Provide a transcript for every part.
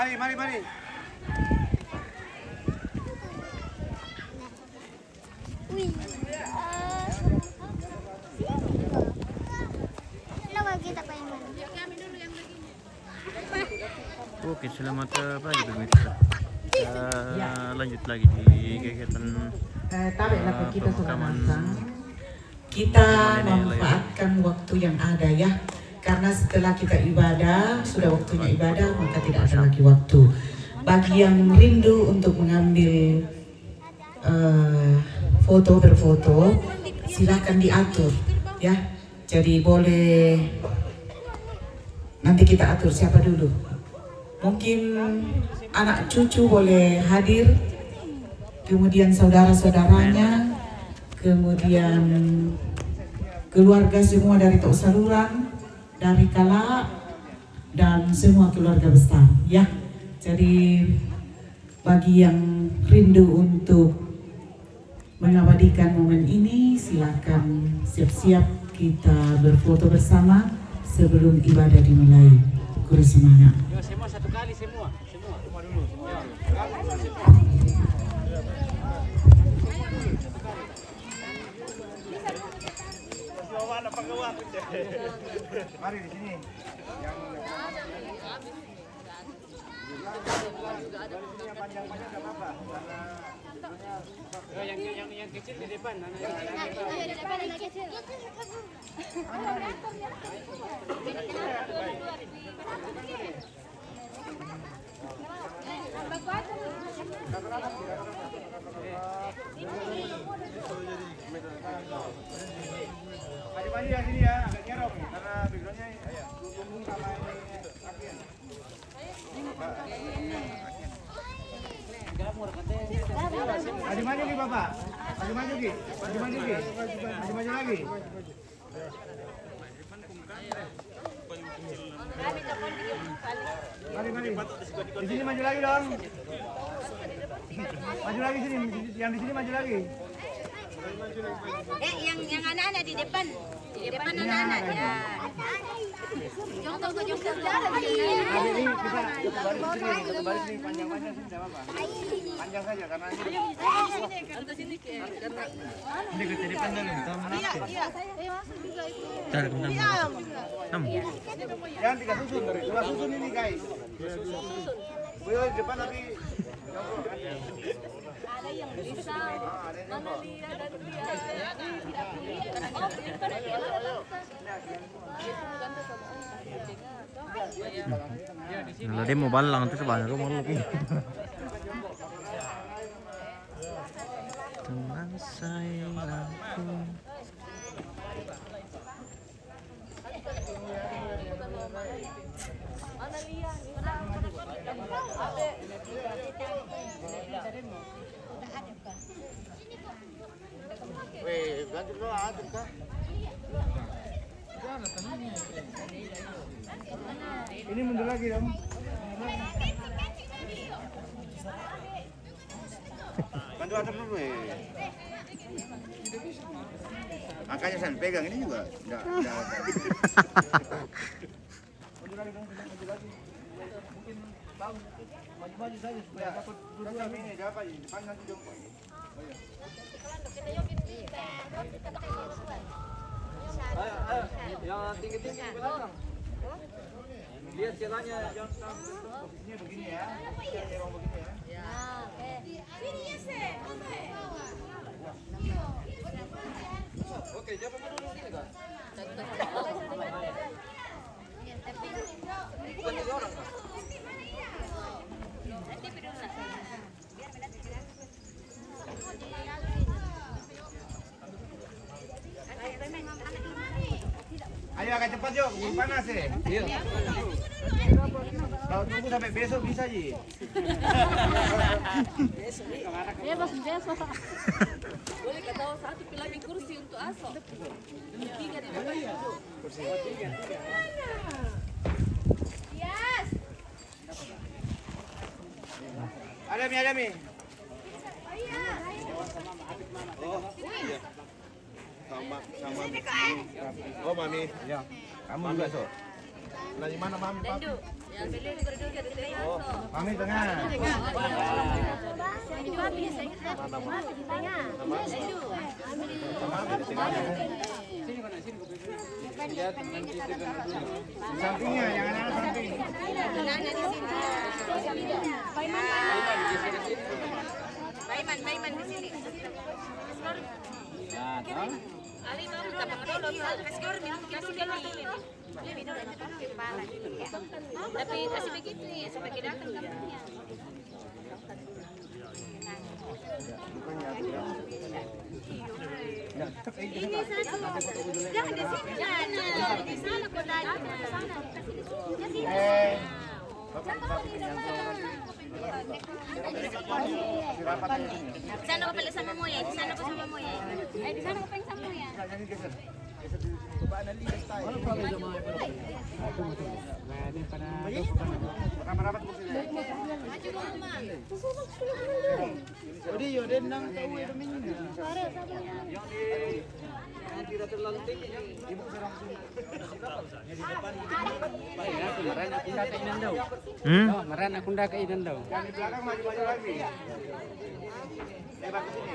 Mari. Wih. Kenapa kita pengen mana? Oke, selamat pagi pemirsa. Lanjut lagi di kegiatan Tarik laptop kita pemakaman. Kita memanfaatkan waktu yang ada ya. Karena setelah kita ibadah, sudah waktunya ibadah, maka tidak ada lagi waktu. Bagi yang rindu untuk mengambil foto berfoto, silahkan diatur ya. Jadi boleh nanti kita atur siapa dulu. Mungkin anak cucu boleh hadir, kemudian saudara-saudaranya, kemudian keluarga semua dari Tok Saluran, dari Kala, dan semua keluarga besar ya. Jadi bagi yang rindu untuk mengabadikan momen ini, silakan siap-siap kita berfoto bersama sebelum ibadah dimulai. Kurang semangat. Semua satu kali semua dulu. Mari di sini. Yang panjang-panjang enggak apa-apa. Yang kecil di depan. Maju ya sini ya, agak nyerok karena backgroundnya punggung sama ini akhir. Maju nih Bapak. Maju lagi. Mari. Di sini maju lagi dong. Maju lagi sini, yang di sini maju lagi. Yang anak-anak di depan. Di depan anak-anak ya. Contoh Ini kita baris sini panjang-panjang sini enggak apa-apa. Panjang saja karena ini ke depan dulu. Jangan tiga susun, dua susun ini guys. Beliau di depan nanti. ada yang bisa mana Lia dan Lia Nah, dia mau balang itu sebanyak rumah lu. Tenang sayangku. mana Lia Weh, ganti dulu adem kah? Ini mundur lagi dong. Bantu adem dulu Makanya saya pegang ini juga enggak. Mundur lagi dong, mundur lagi. Mungkin tahu maju saja supaya dapat dua ini dapat di depan nanti jongkok. Oh iya. Ayo, yang tinggi-tinggi ke belakang. Lihat jalannya yang posisinya begini ya. Begini ya. Oke, jangan dulu sini kan. Bukan tiga orang kan? Ayo agak cepat yuk, belum panas ya. Iya. Kalau tunggu sampai besok bisa Ji. ya pas besok boleh ketawa satu pilih kursi untuk aso tiga di depan kursi tiga yes Ada mi. Oh, iya. Sama. Oh, Mami. Ya. Kamu juga, So. Dari mana Mami, Papi? Ya, pilih di koridor dari tengah. Mami tengah. Sampingnya, jangan ada samping. Baiman di sini. Ali mau kita dulu, kasih orang minum dulu. Tapi kasih begitu ya, sampai kita akan kampungnya. Ini satu. Jangan di sini. Jangan di sana kok tadi. Ke sini. Di sana ko pala sama mo yan. Di sana ko sama mo yan. Ay, di sana ko pala sama mo yan. Baka marapat po sila. Odi, yun din nang tauwi kami yun. Yang tidak terlalu tinggi, ibu serang sini. Di depan. Marana kunda kainan daw. Marana kunda kainan daw. Yang di belakang maju-maju lagi. Lebar ke sini.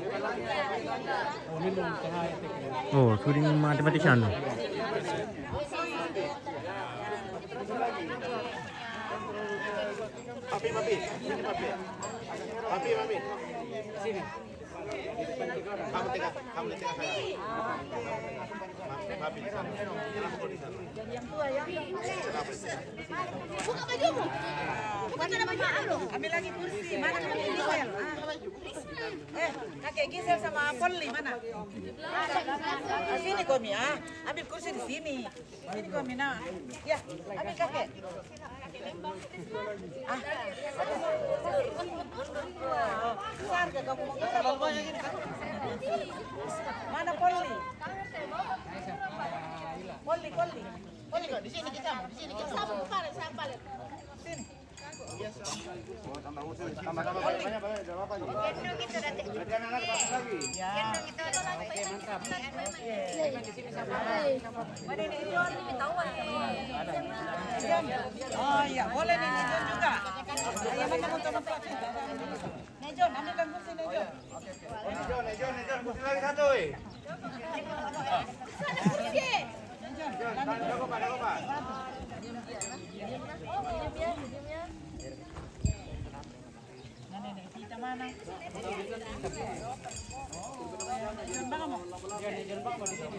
Lebar lagi. Oh, ini belum cahaya. Oh, shooting mathematician. Papi. Sini papi. Papi. Sini. Kamu tengah saya. Papi di sana. Jangan pukul di sana. Buka bajumu. Buka ada baju lo. Ambil lagi kursi, mana kakek Gisel? Kakek Gisel sama Polly mana? Sini Komi, ambil kursi di sini. Sini Komi, nah. Ya, ambil kakek. Besar ke kamu? Mana Polly? Polly kok di sini kita. Sini. Tambah banyak berapa lagi? Gendong itu nanti. Berarti anak pasang lagi. Gendong itu. Mantap. Mana ini John? Oh iya, boleh nih John juga. Ya mana untuk tempat? Nih John, ambilkan kursi nih John. John, kursi lagi satu. John, jago Pak. Kita mana? John bang mo? John bang mo di sini.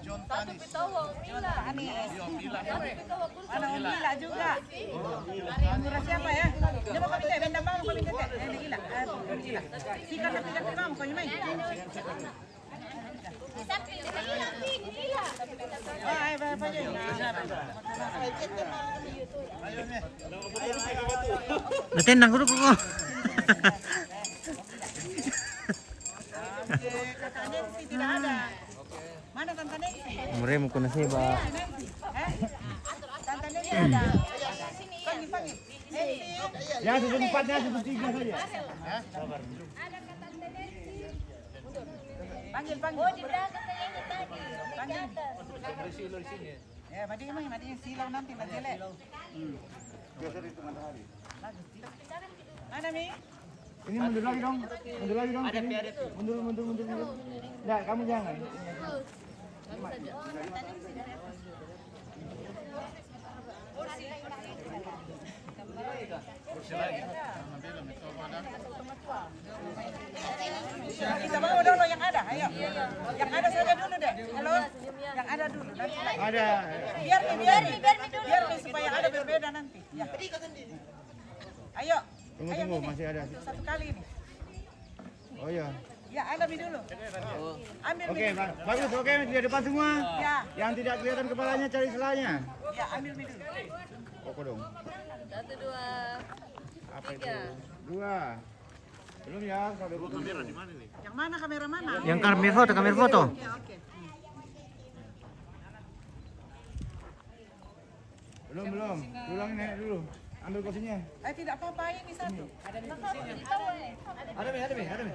John Tanis. Mana Mila juga. Murah siapa ya? Coba kami teh, benda bang kami teh. Ini gila. Gila. Sikat tapi tak bang kau nyamai. Ay, ba yun? Natendang ko ko. Tante Nancy tidak ada. Mana Tante Nancy? Mure mo ko na siya ba? Tante Nancy ada. Panggil. Ya, seperempatnya, sepertiga saja. Panggil. Oh, di belakang saya ini tadi. Panggil. Ya, mati yang silau nanti jelek. Geser itu matahari. Mana Mi? Ini mundur lagi dong. Mundur. Enggak, kamu jangan. Kita bawa dulu yang ada, ayo. Yang ada saja dulu deh. Halo. Yang ada dulu. Ada. Biar nih supaya ada berbeda nanti. Ya. Ayo. Tunggu, masih ada. Satu kali ini. Oh iya. Ya, ada Mi dulu. Ambil Mi. Oke, bagus. Oke, di depan semua. Ya. Yang tidak kelihatan kepalanya cari selanya. Ya, ambil Mi dulu. Koko dong. 1, 2, Apa itu? 2. Belum ya, kalau kamera di mana nih? Yang mana kamera mana? Yang kamera foto. Oke. Belum. Ulangi nenek dulu. Ambil kursinya. Tidak apa-apa ini satu. Ada di sini. Ada Mi.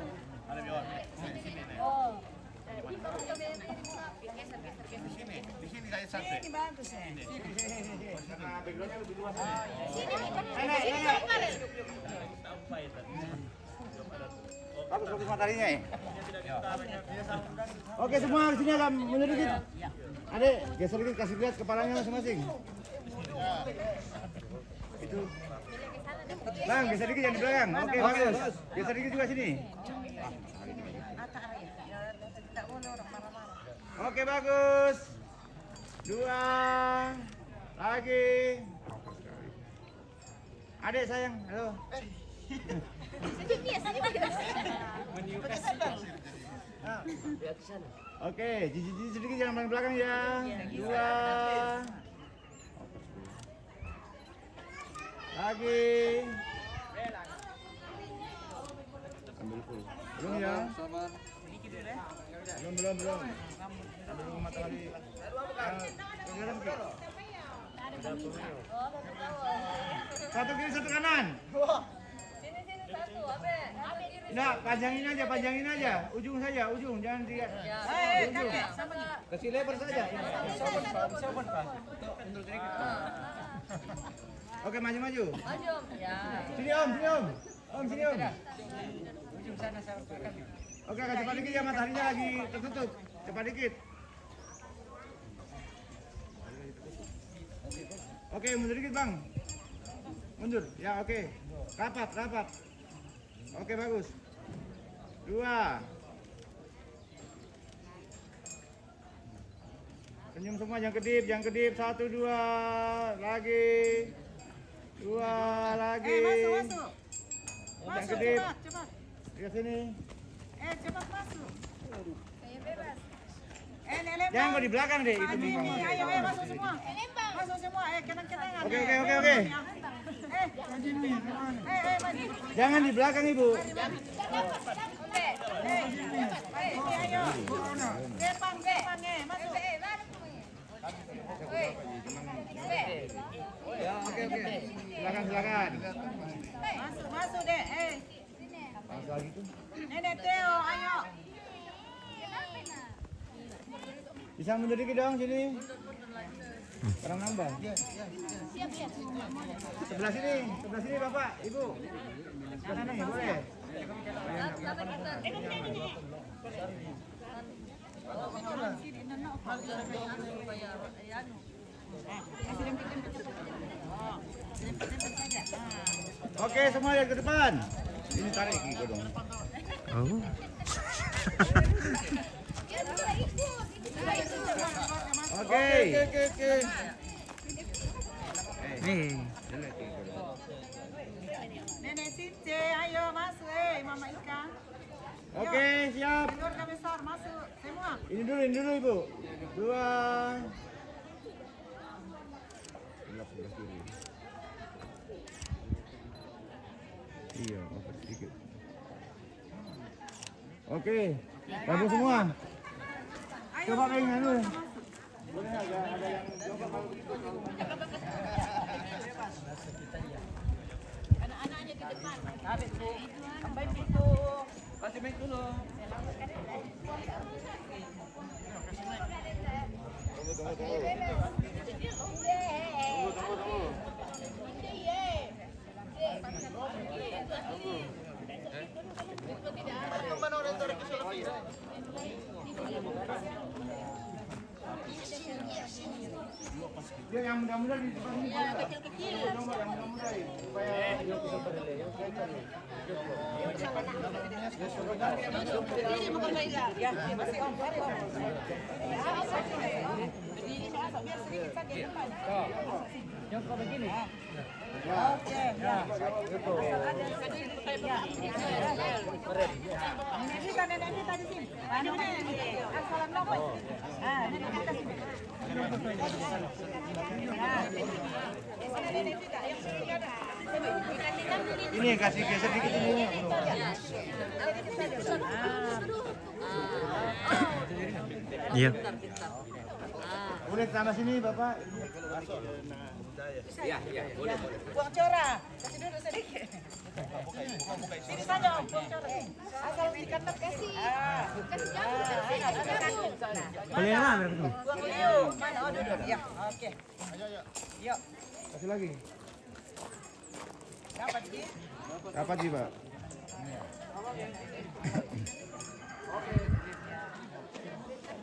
Di sini saya sampai. Sini bagus ya. Karena backgroundnya lebih luas. Sini Bagus mataharinya ya. Oke semua di sini agak mundur dikit. Adek, geser dikit kasih lihat kepalanya masing-masing. Itu. Bang, geser dikit yang di belakang. Oke, bagus. Geser dikit juga sini. Oke, bagus. 2 lagi. Adek sayang, halo. Oke, jiji sedikit jangan main belakang ya. 2 lagi. Ambil full. Belum ya? Belum. Ambil matahari. Satu kiri satu kanan. Sini satu, Abe. Enggak, panjangin aja. Ujung saja, ujung. Jangan dia. Ujung. Kasih lebar saja. Oke, maju. Maju, Om. Ya. Sini Om. Om, sini Om. Ujung sana saya belakang. Oke, agak cepat dikit ya, mataharinya lagi tertutup. Cepat dikit. Oke, mundur dikit Bang. Mundur, ya oke. Rapat. Oke, bagus. 2. Senyum semua, jangan kedip. 1, 2. Lagi. 2 lagi. masuk. Jangan kedip. Cepat. Ke sini. Cepat masuk. Kayak bebas. Nelembang. Jangan kau di belakang deh, itu nih Bang. Ayo masuk semua. Masuk semua. Kenang-kenangan. Oke. Maju. Jangan di belakang Ibu. Ayo. Depan. Masuk. Oke. Silakan. Masuk deh. Masuk lagi tuh. Nenek Teo, ayo. Bisa mundur dikit dong sini. Orang nambah. Sebelah sini Bapak, Ibu. Sebelah nih, boleh. Oke, semua lihat ke depan. Ini tarik gitu dong. Oh. Oke. Nih. Nenek Since, ayo masuk. Mama Ika. Oke, siap. Keluarga besar masuk semua. Ini dulu Ibu. 2. Iya, oke sedikit. Oke, gabung semua. Coba pengen dulu. Boleh ada yang coba kalau begitu. Anak-anaknya di depan. Sampai pintu. Kasih mic dulu. Dia yang muda-muda di depan ini. Yang muda-muda ini. Supaya dia bisa berlele. Yang kau begini. Oke. Nenek Vita di sini. Assalamualaikum. Nenek Vita sini. Ini yang kasih geser dikit ini. Iya. Boleh tambah sini Bapak. Iya, boleh. Buang cora, kasih dulu sedikit. Sini saja Om, buang cora. Asal dikatap kasih. Boleh lah, biar ketemu. Buang liu. Mana? Oh, duduk. Ya, oke. Ayo. Yuk. Kasih lagi. Dapat Ji? Dapat Ji, Pak.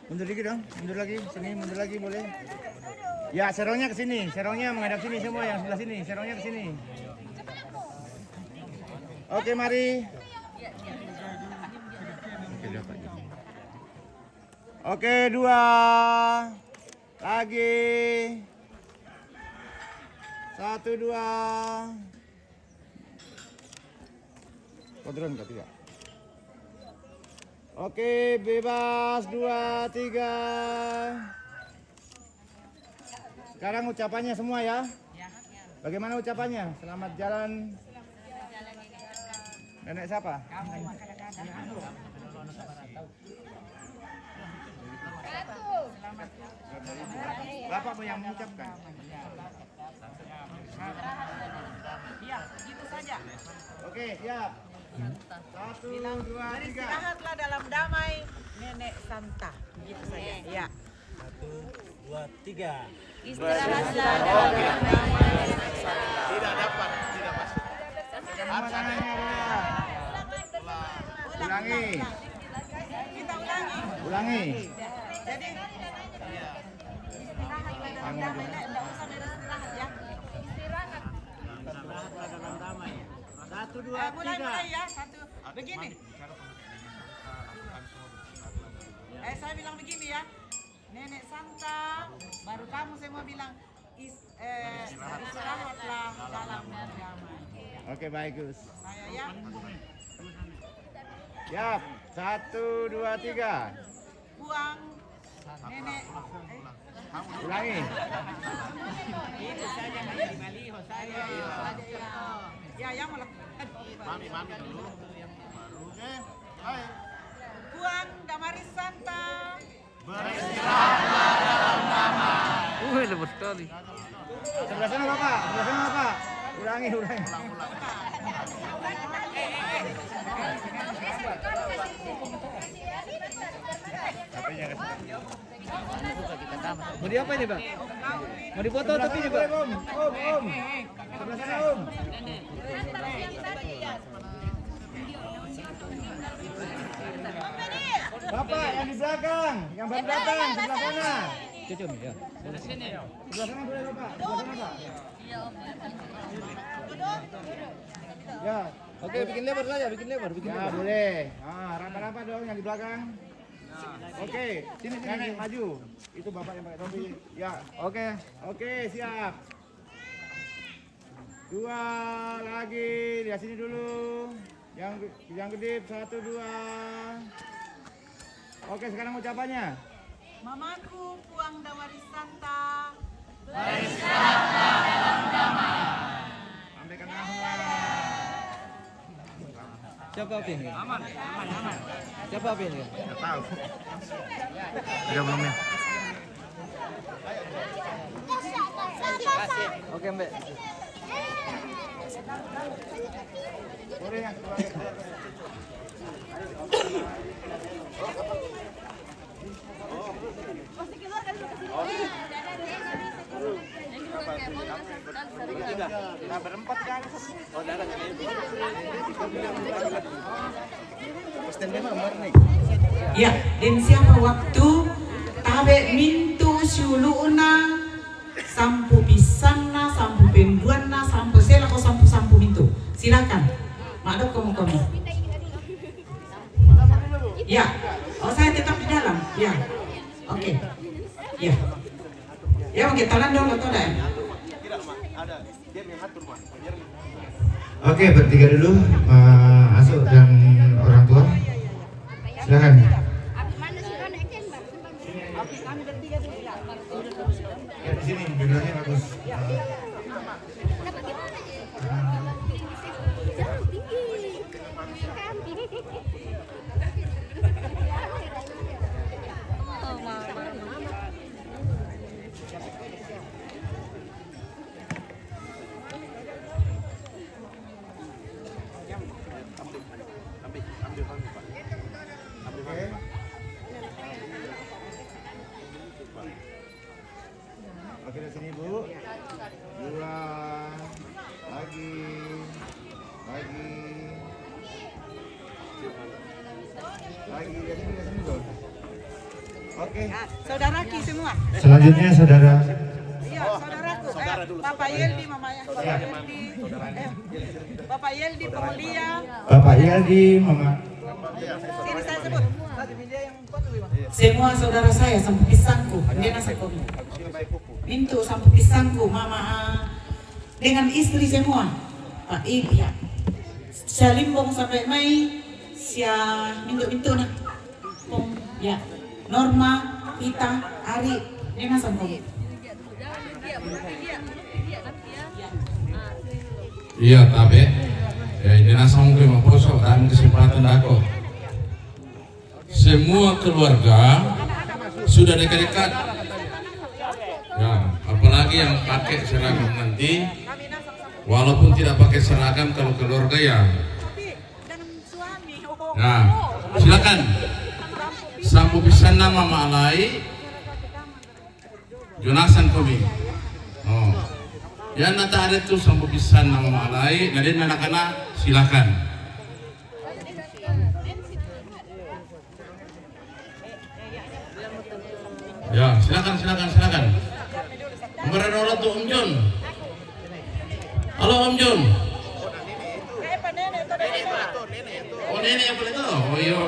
Mundur dikit dong, mundur lagi, sini, mundur lagi boleh. Ya, serongnya ke sini, serongnya menghadap sini semua yang sebelah sini, serongnya ke sini. Oke, mari. Oke, 2. Lagi. 1, 2. Kodron ke 3. Oke, bebas 2, 3. Sekarang ucapannya semua ya. Bagaimana ucapannya? Selamat jalan. Nenek siapa? Bapak yang mengucapkan. Iya, gitu saja. Oke, siap. 1, 2, 3. Istirahatlah dalam damai, Nenek Santa. Gitu saja. Iya. 1, 2, 3. Istirahatlah dalam damai. Tidak dapat, tidak masuk. Ulangi. Kita ulangi. Ulangi. Jadi istirahatlah dalam damai, Nek. Enggak usah beristirahat ya. Istirahat. Dalam damai. 1, 2, 3. Mulai ya. 1. Begini. Saya bilang begini ya. Nenek Santa, baru kamu semua bilang istirahatlah dalam damai. Oke, bagus. Saya ya. Siap. 1, 2, 3. Buang nenek. Ulangi. Itu saja hanya di baliho saya. Ya, yang melakukan. Mami dulu. Oke. Baik. Buang Damaris Santa. Beristirahatlah dalam damai. Lebat sekali. Sebelah sana Bapak, sebelah sana Bapak. Ulangi. Mau di apa ini, Bang? Mau dipoto tapi ini, Bang? Om. Sebelah sana, Om. Bapak yang di belakang, yang baru datang sebelah sana. Cucum, ya. Sebelah sana boleh Bapak. Sebelah sana, Pak. Ya. Oke, bikin lebar saja, bikin lebar. Ya, boleh. Raba-raba dong yang di belakang. Oke, sini Nenek maju. Itu Bapak yang pakai topi. Ya, oke, siap. 2 lagi, lihat sini dulu. Yang kedip 1, 2. Oke, sekarang ucapannya. Mamaku Puang Damaris Santa. Beristirahatlah dalam damai. Sampaikan langsung. Siapa ini? Aman. Siapa ini? Enggak tahu. Udah belum ya? Oke, Mbak. Boleh yang keluar. Kita berempat kan? Oh, darah kan ini. Ya, dan siapa waktu tabe mintu suluna sampu pisanna, sampu pembuanna, sampu selako, sampu mintu. Silakan. Madok kamu. Ya. Oh, saya tetap di dalam. Ya. Oke. Ya. Ya, oke, talan dulu atau ada? Oke, bertiga dulu. Asuk dan orang tua. Silakan. Mana sih Ron Eken, Bang? Ya, di sini judulnya bagus. Kenapa gimana ya? Jauh tinggi. Kan? Oke. Saudaraku semua. Selanjutnya saudara. Iya, saudaraku. Bapak Yeldi, mamanya. Bapak Yeldi, Pemulia. Bapak Yeldi, Mama. Sini saya sebut. Semua saudara saya sampai pisangku, dia nasa komo. Mintu sampai pisangku, mama dengan istri semua. Pak Ibu ya. Salimbong sampai Mei, sia mintu nak. Pong ya. Norma, Vita, Ari, dia nasa komo. Iya, tapi ini nasa mungkin memposok dan kesempatan aku. Semua keluarga sudah dekat-dekat. Ya, apalagi yang pakai seragam nanti, walaupun tidak pakai seragam kalau keluarga ya. Nah, silakan. Sampu pisan nama Maalai, Jonasan Kobi. Oh, ya nata ada tuh sampu pisan nama Maalai. Nanti anak-anak silakan. Ya, silakan. Nomor orang tuh Om Jun. Halo Om Jun. Oh nenek yang boleh tuh. Oh iya.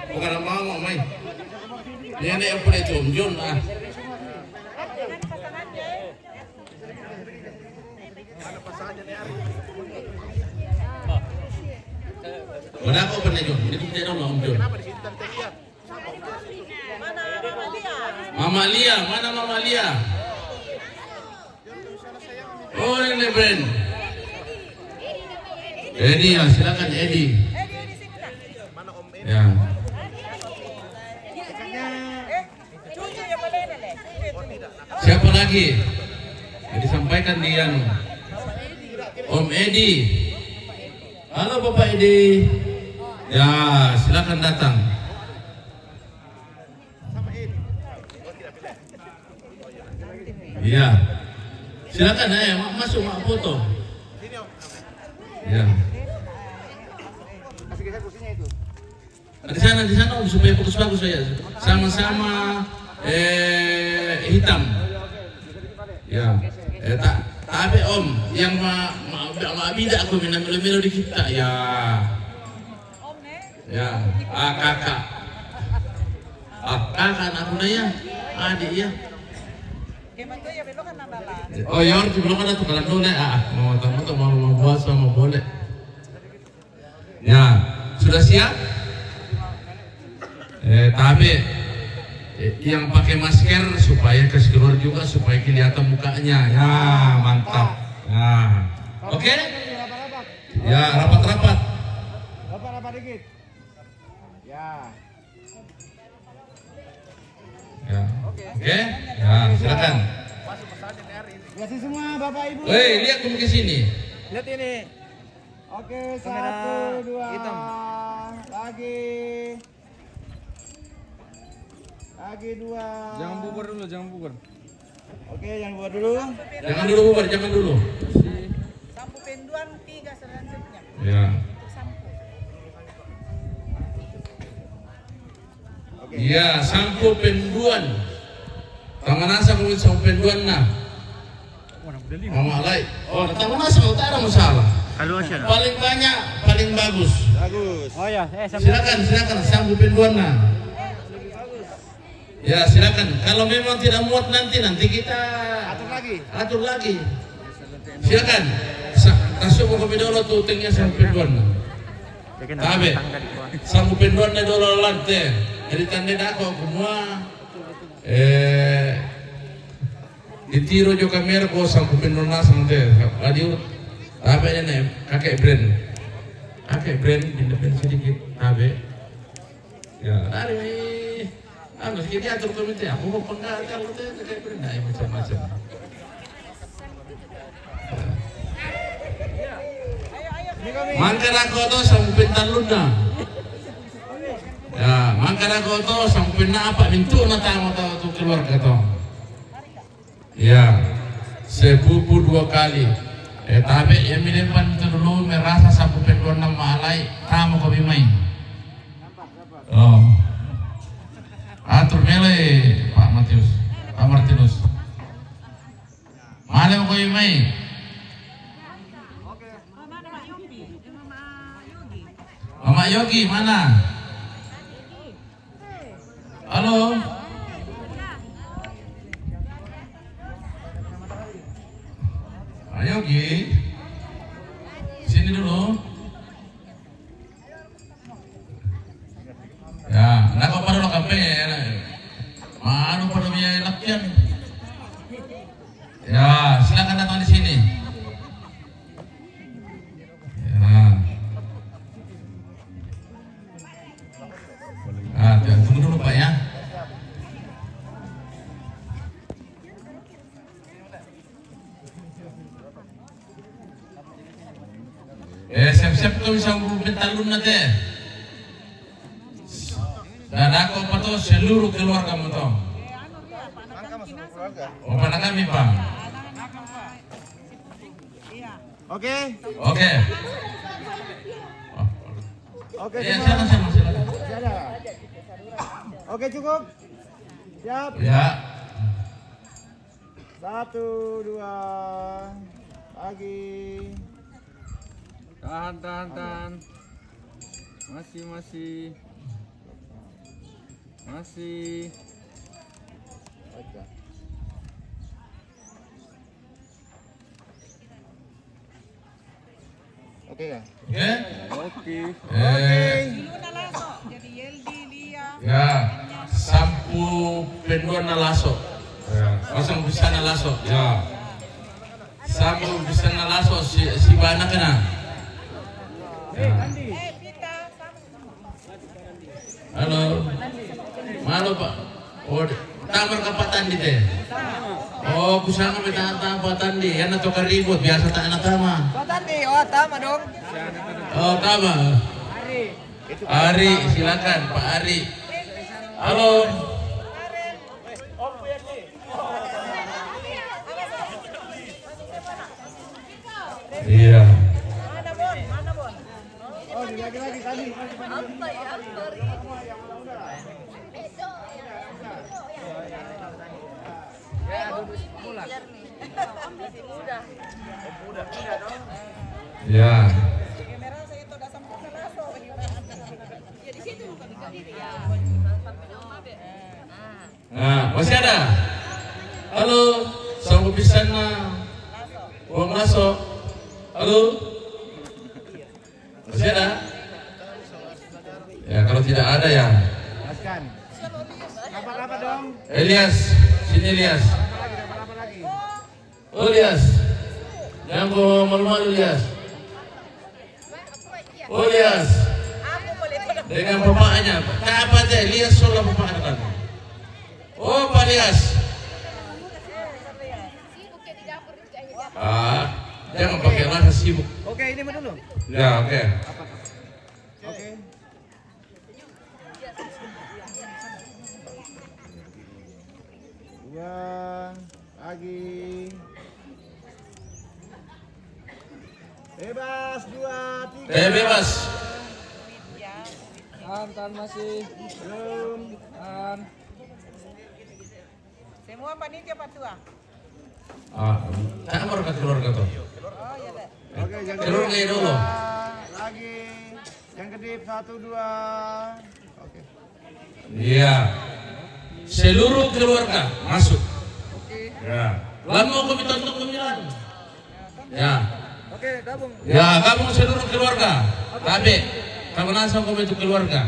Bukan mama, Mai. Nenek yang boleh tuh Om Jun. Udah kok pernah Jun. Itu tidak dong Om Jun. Mama Lia, mana Mama Lia? Oh ini Bren. Edi ya, silakan Edi. Ya. Siapa lagi? Disampaikan dia. Om Edi. Halo Bapak Edi. Ya, silakan datang. Iya, silakan ya, masuk mak foto. Ya. Di sana supaya bagus ya, sama-sama hitam. Ya, tapi Om yang bida aku minum milo di kita ya. Ya, kakak. Kakak aku nanya, adik ya. Oh ya, belum ada tukaran dulu mau tamu mau buat sama boleh. Ya, sudah siap? Tapi yang pakai masker supaya kasih keluar juga supaya kelihatan mukanya. Ya, mantap. Nah, oke? Ya, rapat-rapat. Rapat dikit. Ya. Ya, oke? Ya, silakan. Terima kasih semua Bapak Ibu. Woi, lihat kamu ke sini. Lihat ini. Oke, Kamera 1, 2. hitam. Lagi 2. Jangan bubur dulu, jangan bubur. Oke, yang buat dulu. Jangan dulu bubar, jangan dulu. Sampu penduan 3 selanjutnya. Ya. Oke. Iya, sampo penduan. Tangan asa mungkin sampo penduan nah. Mama Lai. Oh, tangan asa tak ada masalah. Paling banyak, paling bagus. Bagus. Oh ya, Silakan sampo penduan nah. Ya, silakan. Kalau memang tidak muat nanti kita atur lagi. Silakan. Tasuk mau kopi dulu tuh tinggal sampo penduan nah. Tabe. Sampo penduan na dulu lantai. Jadi tanda aku semua ditiro jo kamera ko sampu penona sampai radio tabe nih kakek brand independen sedikit tabe ya dari anu kita atur komite aku mau penggal kalau kakek brand nah macam-macam mangkara ko to sampu pentaluna ya, mangkara ko to sampai na apa mintu na tayo to keluarga to. Ya, sepupu 2 kali. Tapi yang minimpan itu dulu merasa sampai penduan nama alai tamu kami main. Oh. Atur mele Pak Matius, Pak Martinus. Mana mau kau mai? Mama Yogi mana? Halo. Pak Yogi, sini dulu. Ya, nak kau pada lo kampanye, mana pada biaya lakian? Ya, silakan datang di sini. Ya, tunggu dulu Pak ya. Siap-siap kau bisa berbentalun nanti. Dan aku apa seluruh keluarga kamu. Oh, pada kami Pak. Oke. Oke. Oke, Ya, semua. silakan. Ada. Oke, cukup. Siap. Ya. 1, 2, lagi. Tahan. Masih. Oke ya. Oke. Oke. Ya, sampu penduan nalaso. Langsung bisa nalaso. Ya. Sampu bisa nalaso si bana kena. Halo. Malo Pak. Oh, tamar kapatan di teh. Oh, kusanga betata kapatan di. Yan atau karibut biasa tak enak tama. Tama dong. Oh, tama. Ari, silakan Pak Ari. Halo. Iya. Oh, lagi tadi. Ya. Nah, masih ada? Halo, sama pisan na. Uang masuk. Halo. Masih ada? Ya, kalau tidak ada ya. Laskan. Apa dong? Elias, sini Elias. Apa lagi? Oh Elias. Yang bawa malu-malu Elias. Oh Elias. Dengan bapaknya. Apa aja Elias soal bapaknya kan? Oh Pak Elias. Jangan pakai rasa sibuk. Oke, ini mah dulu. Ya, oke. Oke. Dua lagi. Bebas 2, 3. Bebas. Tahan masih. Belum. Tahan. Semua panitia patua. Kamar ke keluarga tuh. Oke, yang Keluarga kedip dulu. dua. Lagi. Yang kedip 1, 2. Oke. Iya. Seluruh keluarga masuk. Ya. Lama kami tonton pemilihan. Ya. Oke, gabung. Ya, gabung seluruh keluarga. Tapi, kamu langsung kami itu keluarga.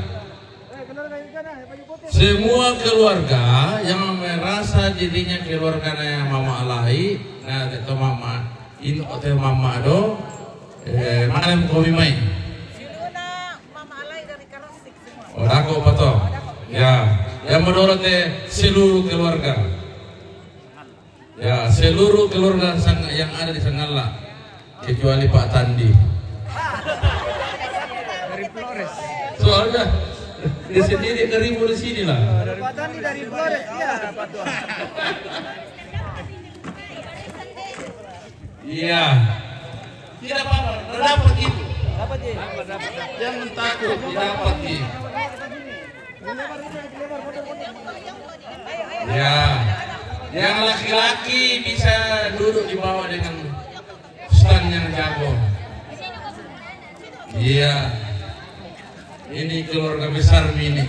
Semua keluarga yang merasa dirinya keluarganya Mama Alahi, nah itu Mama ini atau Mama Ado, mana kami main? Siluna Mama Alay dari Karasik semua. Oh, aku apa toh? Ya, yang menurut seluruh keluarga. Ya, seluruh keluarga yang ada di Sangala, kecuali Pak Tandi. Dari Flores. Soalnya dia sendiri keribu di sini lah. Pak Tandi dari Flores, iya Pak Tua. Iya. Tidak apa-apa, dapat itu. Dapat Ji. Jangan takut, dapat itu. Ya, yang laki-laki bisa duduk di bawah dengan stand yang jago. Iya, ini keluarga besar ini.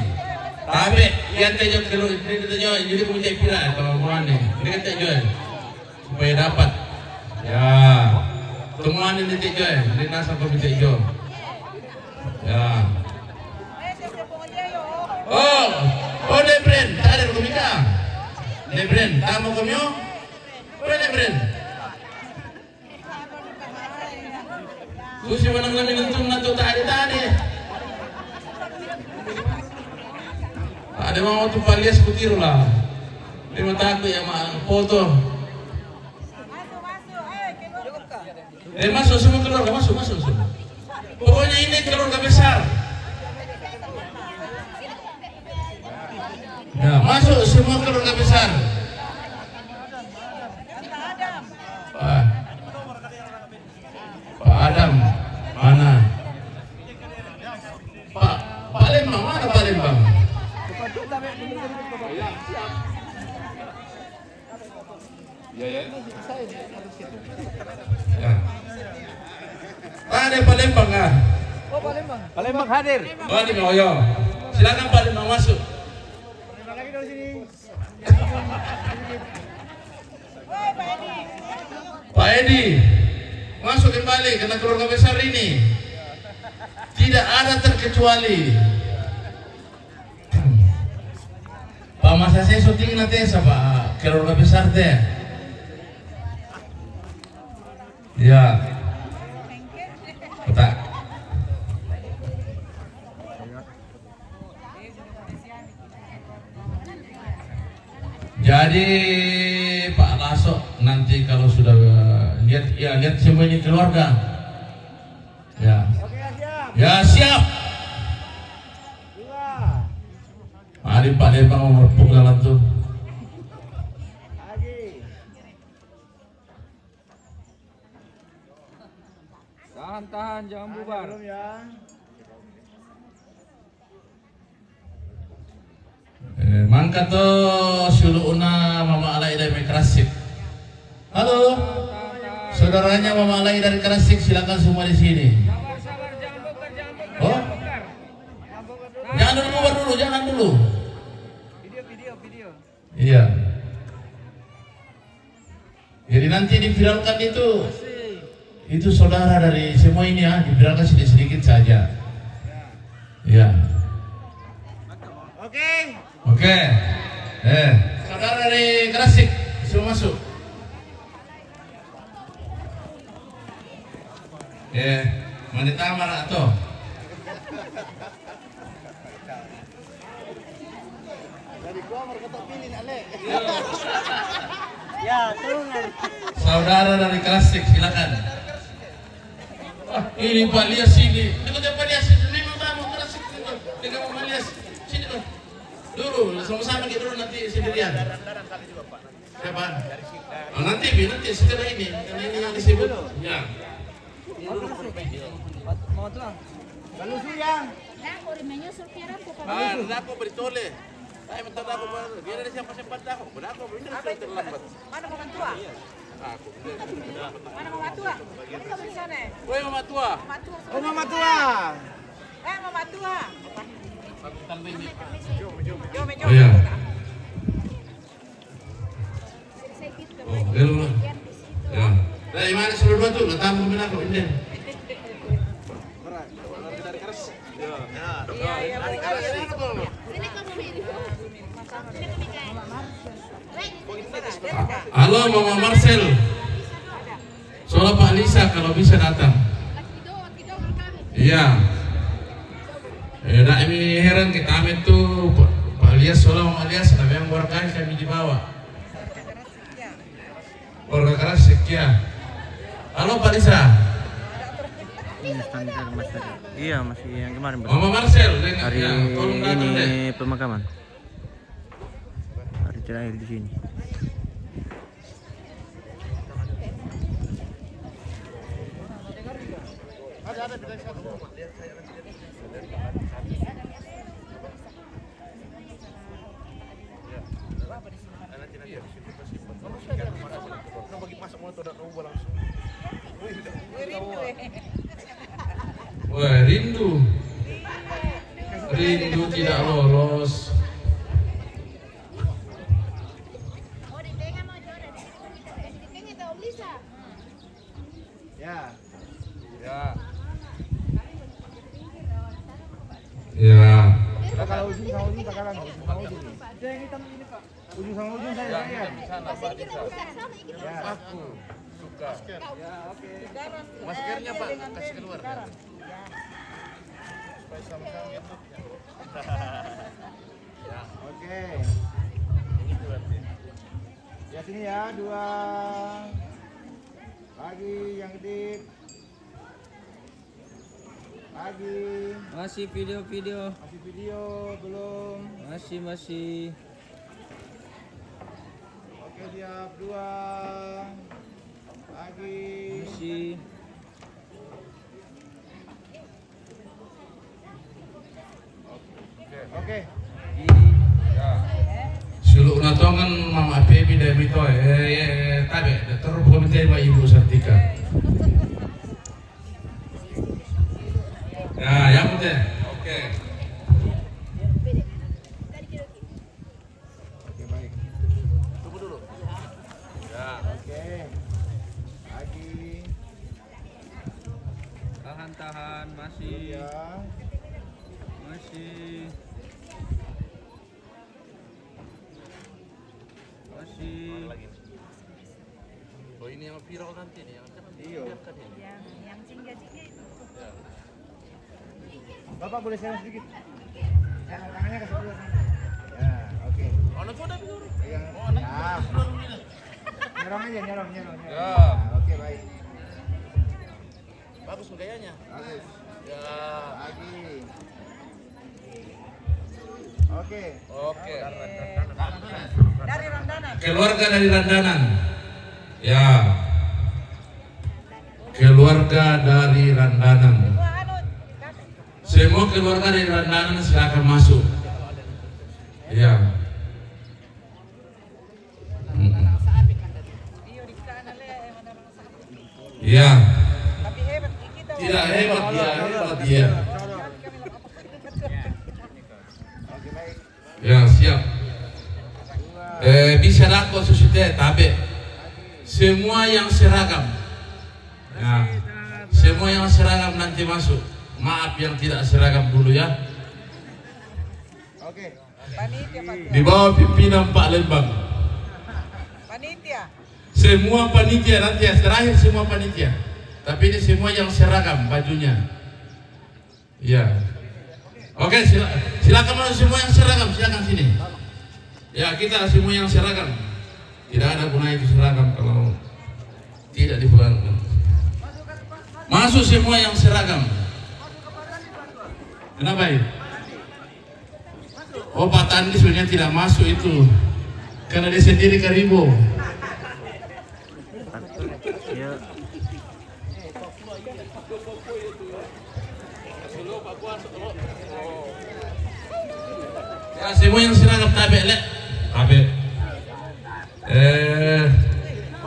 Tapi yang tejo keluarga ini tejo jadi punya pila atau mana? Ini kita jual supaya dapat. Ya, temuan ini tejo, ini nasa kopi tejo. Ya. Oh, Lebren, tak ada komika. Lebren, kamu komio? Oh, Lebren. Kusi manang namin nuntung na to tadi. Ada mau tu palias kutiru lah. Lima taku ya foto. Masuk semua keluarga, masuk. Pokoknya ini keluarga besar. Ya, masuk semua keluarga besar. Pak Adam, mana? Pak Lembang, mana Pak Lembang? Ya. Ada Pak Lembang ah? Oh, Pak Lembang hadir. Oh, di Moyo. Silakan Pak Lembang masuk. Pak Edi, masuk kembali karena keluarga besar ini tidak ada terkecuali. Pak masa saya syuting nanti sama keluarga besar teh. Ya, betul. Jadi Pak Lasso nanti kalau sudah lihat semuanya keluarga. Ya siap. Mari Pak Lembang mau merepuk jalan tuh. Tahan, jangan bubar. Mangkat tuh suluuna Mama Alai dari Krasik. Halo, saudaranya Mama Alai dari Krasik, silakan semua di sini. Sabar, jangan bongkar. Oh, jangan dulu. Video. Iya. Jadi nanti diviralkan itu saudara dari semua ini ya, diviralkan sedikit saja. Ya. Oke. Saudara dari Krasik, semua masuk. Wanita marah atau? Saudara dari Krasik, silakan. Ini Pak Lias sini. Dekat Pak Lias ini memang Krasik itu. Dengan Pak Lias sini tuh. Dulu sama-sama kita dulu nanti sendirian. Siapa? Oh, nanti setelah ini, karena ini yang disebut. Ya. Mau tuh. Lalu siang. Aku menyusul kira aku Aku beritole. Saya minta aku biar ada siapa-siapa aku. Berapa ini terlambat. Mana mama tua? Aku. Mana mama tua? Kamu nggak bisa nih. Woi Mama Tua. Oh, Mama Tua. Mama tua. Jom. Oh ya. Oh, dulu. Ya. Dari mana sebelum itu? Datang ke mana kok ini? Halo Mama Marcel. Soal Pak Lisa kalau bisa datang. Iya. Nak ini heran kita kami tuh Pak Lias soal Mama Lias tapi yang warga kami dibawa. Warga Krasik ya. Halo Pak Lisa. Iya, masih yang kemarin. Mama Marcel Hari ya, tolong datang deh. ini pemakaman. Hari terakhir di sini. Wah, rindu tidak lolos. Oh, di tengah mau juara di tengah tahu Lisa. Ya. Ya. Kalau ujung sama ujung sekarang ujung sama ujung. Yang hitam ini Pak. Ujung sama ujung saya. Kita bisa sama ikut. Ya. Aku suka. Ya, oke. Maskernya Pak kasih keluar. Oke. Ya sini ya, 2. Lagi yang kedip. Lagi. Masih video. Masih video belum? Masih. Oke, siap. 2. Lagi. Masih. Oke. Suluk natongan mama baby dari itu tabe terus komite wa ibu Sartika. Ya, yang penting. Oke. Oke, baik. Tunggu dulu. Ya. Oke. Lagi. Tahan, masih. Ya. Masih. Oh, ini yang viral nanti nih, yang Iya. Yang jingga-jingga itu. Bapak boleh share sedikit? Ya, tangannya kasih dulu. Ya, oke. Pegang. Ya. Nyerong aja, nyerong. Ya. Oke, baik. Bagus gayanya. Bagus. Ya. Lagi. Oke. Dari Randanan. Keluarga dari Randanan. Ya. Keluarga dari Randanan. Semua keluarga dari Randanan silakan masuk. Ya. Ya. Tapi hebat kita. Tidak hebat dia. Oke, baik. Ya, siap. Bisa lakukan sesuatu tapi semua yang seragam. Ya. Semua yang seragam nanti masuk. Maaf yang tidak seragam dulu ya. Oke. Panitia, Pak. Di bawah pimpinan Pak Lembang. Panitia. Semua panitia nanti ya, terakhir semua panitia. Tapi ini semua yang seragam bajunya. Ya. Oke, silakan masuk semua yang seragam, silakan sini. Ya, kita semua yang seragam. Tidak ada gunanya itu seragam kalau tidak dipegang. Masuk semua yang seragam. Kenapa ini? Oh, Pak Tandi sebenarnya tidak masuk itu karena dia sendiri Karibo. Ya, semua yang seragam tabe lek. Tabe.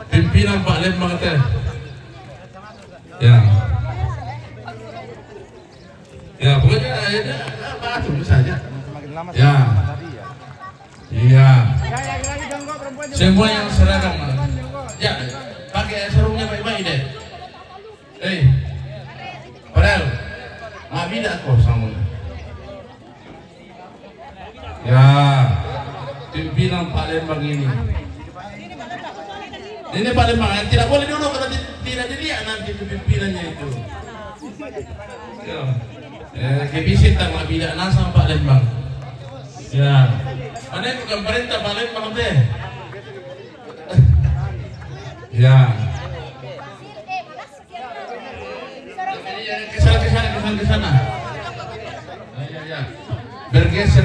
Pimpinan Pak Lembang teh. Ya. Ya, pokoknya apa tunggu saja. Semakin lama Ya. semakin tadi ya. Iya. Lagi jongkok perempuan. Semua yang seragam. Ya, pakai sarungnya baik-baik deh. Padahal mak bidak kok sama. Ya, pimpinan Pak Lembang ini. Ini Pak Lembang tidak boleh duduk kalau tidak dilihat nanti itu pimpinannya itu. Ya. Kebisit mak bidak sama Pak Lembang. Ya. Mana itu bukan perintah Pak Lembang teh. Ya. Ke sana. Ya. Bergeser.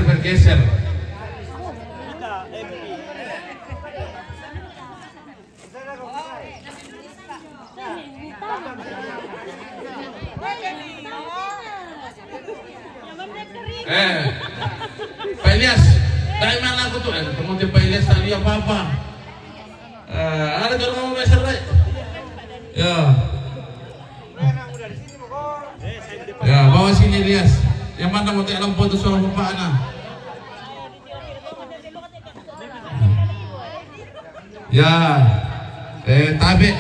Pak Ilyas, Dari mana aku tuh? Kamu tiap Ilyas tadi apa-apa? Ada orang mau besar baik. Ya. Ya, bawa sini Ilyas. Yang mana mau tak lampu tu suara bapak anak? Ya. Tabe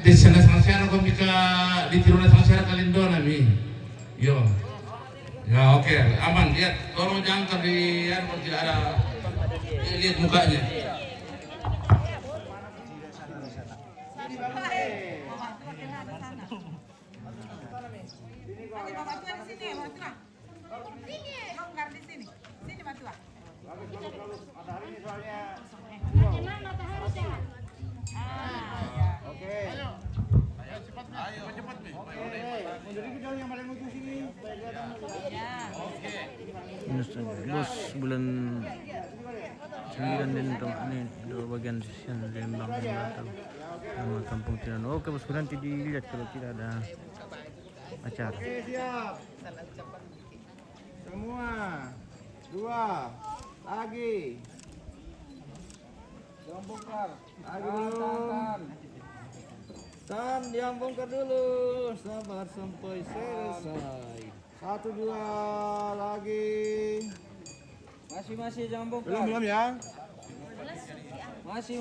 di sana sang-sang aku bika di tiruna sang-sang kalindo nami. Yo. Ya oke, aman. Lihat, tolong jangan kalian kalau tidak ada lihat mukanya. Bos bulan 9 din ito ini dua bagian sisian Lembang nama Kampung Tinan. Oke bosku, nanti dilihat kalau tidak ada acara. Oke, siap. Semua. 2 lagi. Yang bongkar. Lagi belum. Tan, yang bongkar dulu. Sabar sampai selesai. 1 2 lagi. Masih jangan bongkar. Belum ya? Masih.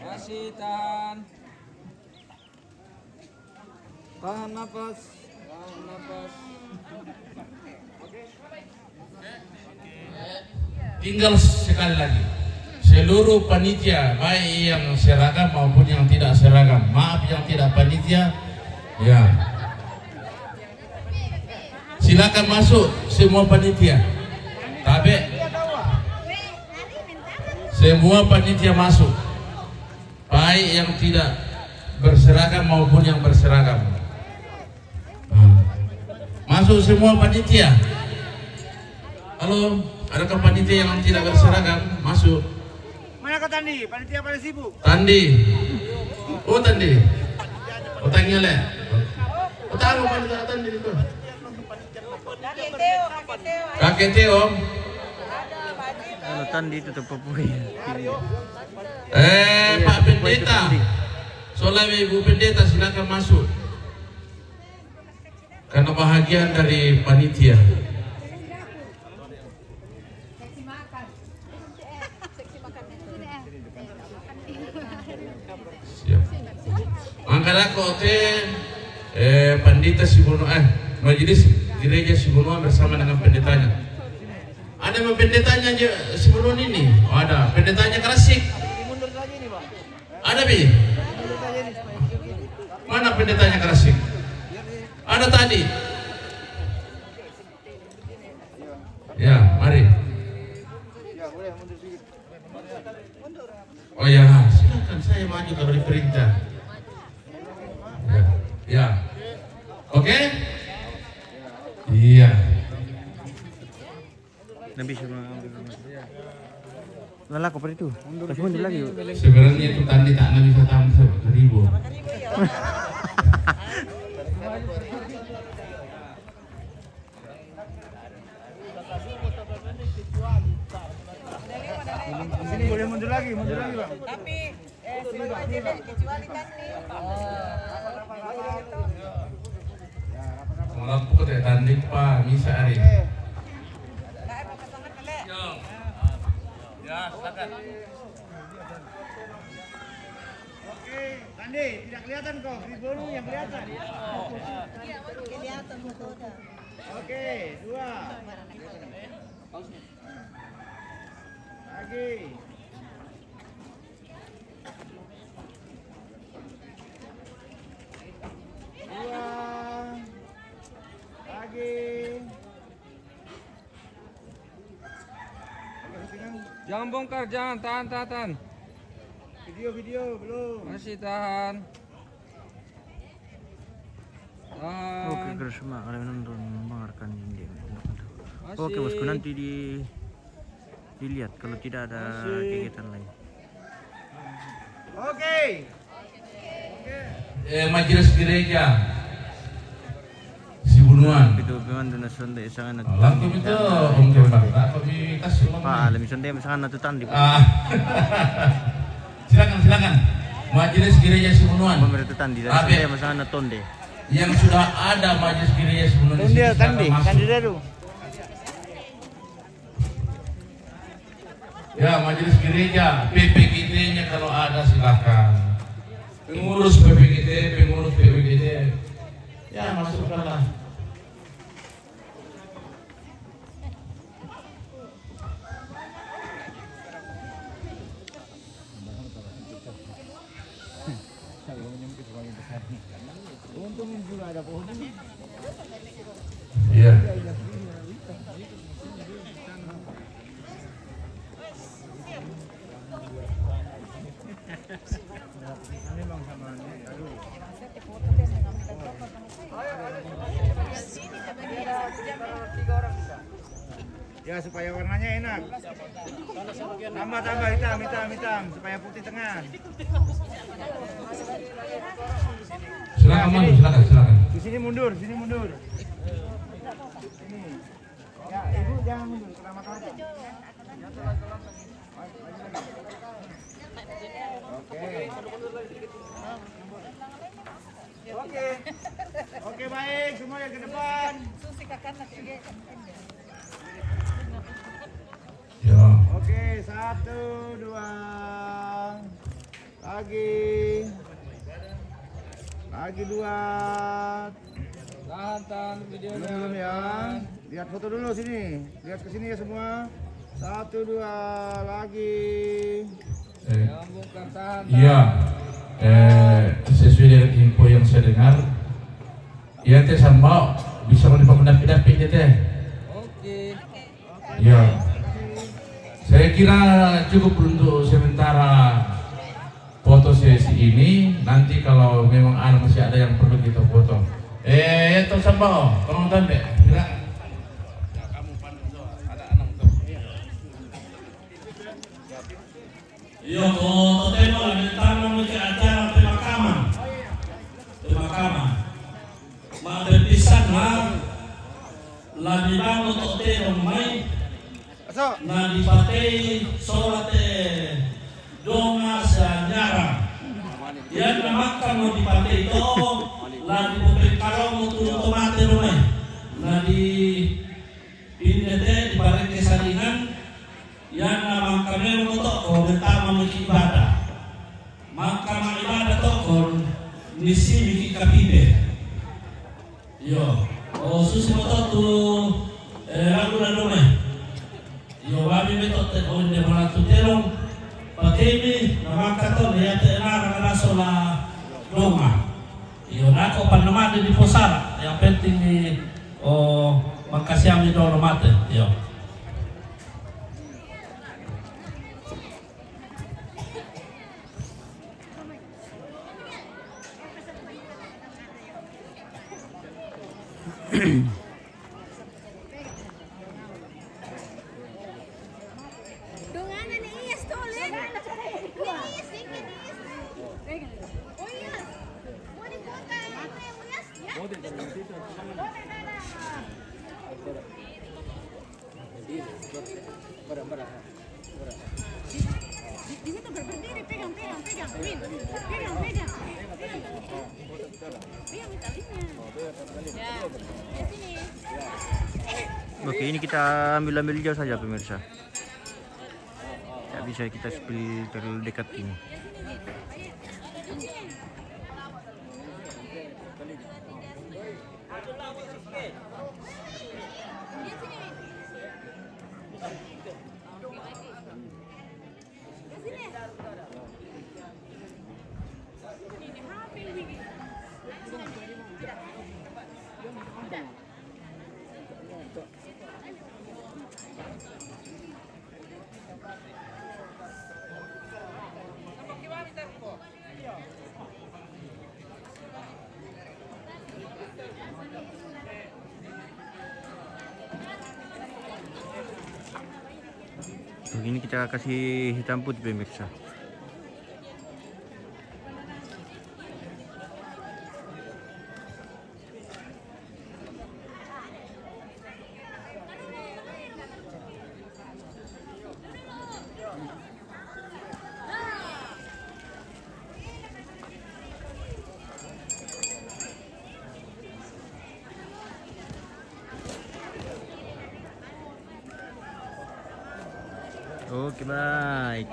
Masih tahan. Tahan nafas. Tinggal sekali lagi. Seluruh panitia, baik yang seragam maupun yang tidak seragam. Maaf yang tidak panitia. Ya. Silakan masuk semua panitia. Tabe. Semua panitia masuk. Baik yang tidak berseragam maupun yang berseragam. Masuk semua panitia. Halo, adakah panitia yang tidak berseragam? Masuk. Mana kau Tandi? Panitia paling sibuk. Tandi. Oh Tandi. Oh tanya le. Oh tahu panitia Tandi itu. Kakek Teo. Kalau Tandi itu terpapui. Pak Pendeta. Soalnya Ibu Pendeta silakan masuk. Karena bahagian dari panitia. Angkat aku Pandita Sibuno Majelis Gereja Sibuno bersama dengan pendetanya. Ada pendetanya Sibuno ini? Oh, ada. Pendetanya Krasik. Ada bi? Mana pendetanya Krasik? Ada tadi. Ya, mari. Oh ya, silakan saya maju kalau diperintah. Ya. Oke? Iya. Nabi semua. Lala kau itu. Kasih mundur lagi. Sebenarnya itu tadi tak bisa tahu 1000. Sini boleh mundur lagi Bang. Tapi kecuali Tandi. Lampu ke tanding Pak, bisa hari. Ya, silakan. Oke, Tandi, tidak kelihatan kok. Sibuno yang kelihatan. Kelihatan fotonya. Oke, 2. Lagi. 2 lagi. Jangan bongkar, jangan. Tahan. Video belum. Masih tahan. Oke, terus semua kalian nonton mendengarkan ini. Masih. Oke bosku, nanti dilihat kalau tidak ada kegiatan lain. Oke. Majelis Gereja Sibuno Sibunuan. Itu memang duna sonde sangat Langsung itu Om Kembar. Kami kasih uang. Pak alam sonde sangat natutan di. Silakan. Majelis Gereja Sibunuan. Pemerintah tandi dan sonde sangat natonde. Yang sudah ada Majelis Gereja Sibunuan di sini. Tandi dulu. Ya, Majelis Gereja, PPGT-nya kalau ada silakan. Pengurus PPGT, pengurus PPGT, ya masukkanlah. Untung juga ada pohon. Iya. Ya supaya warnanya enak. Tambah hitam supaya putih tengah. Silakan Manu, silakan. Di sini mundur. Sini. Ya, Ibu jangan mundur karena mata. Oke, baik, semuanya ke depan. Ya. Oke, 1, 2. Lagi 2. Tahan videonya. Belum ya. Lihat foto dulu sini. Lihat ke sini ya semua. 1, 2, lagi. Jambungkan, tahan. Iya. Sesuai dengan info yang saya dengar, ya teh sama bisa mendapat ya teh. Oke. Ya. Saya kira cukup untuk sementara foto sesi ini. Nanti kalau memang masih ada yang perlu kita foto. Itu sama, penonton deh. Silakan. Ya, kamu pandu tuh. Ada anak tuh. Yo, totemo lamentamos ke acara pemakaman. Mabepisan la dinamo totemo mai. Na dipatei sorate donga senyara. Yan namakan mo dipatei to la dipupekalo mo tulong tomate rumay. Na di pinete di bareng kesaringan. Yan namang kami mo to ko betama miki ibadah. Maka ibadah to kon nisi miki kapide. Yo, susi mo to tu lagu rumay. Yo babi metote onde mala tutelong pakemi namakato ya tena raso la doma. Yo nako panamade di posara yang penting ni makasiami do mate yo. Dungana ni Iyas tolin. Ni Iyas, ingin Iyas. Oh Iyas. Mau dibuka apa yang Iyas? Ya. Di situ berdiri, pegang. Pegang talinya. Ya, di sini. Oke, ini kita ambil jauh saja pemirsa. Tak bisa kita spill terlalu dekat ini. Ini kita kasih hitam putih pemirsa. Oke, baik.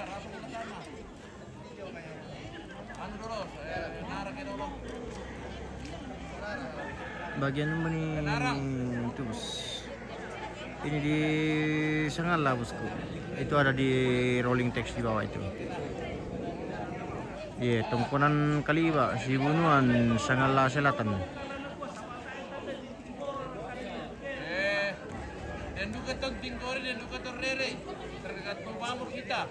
Bagian mana nih itu bos? Ini di Sangala bosku. Itu ada di rolling text di bawah itu. Iya, Tongkonan Kaliba, Sibunuan, Sangala Selatan. Dan juga tonting kore dan juga torrere tergantung pamor kita.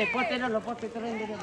Pote dulu, pote keren dulu.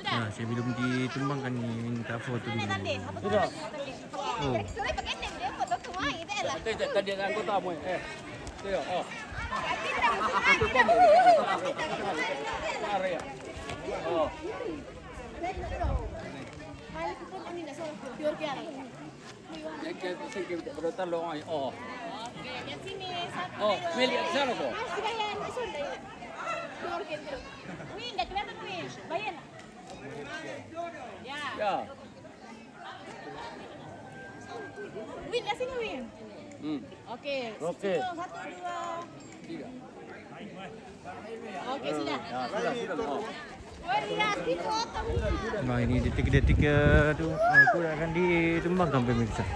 Nah, saya belum ditumbangkan nih, minta foto dulu. Sudah. Oh. Tadi aku tahu Tuh, oh. Oh. Oh. Oh, milik sana kok. Win, nggak kelihatan Win. Bayar. Ya. Win, nggak sini Win. Oke. 1, 2, 3. Oke, sudah. Nah, ini detik-detik tuh aku akan ditumbangkan pemirsa.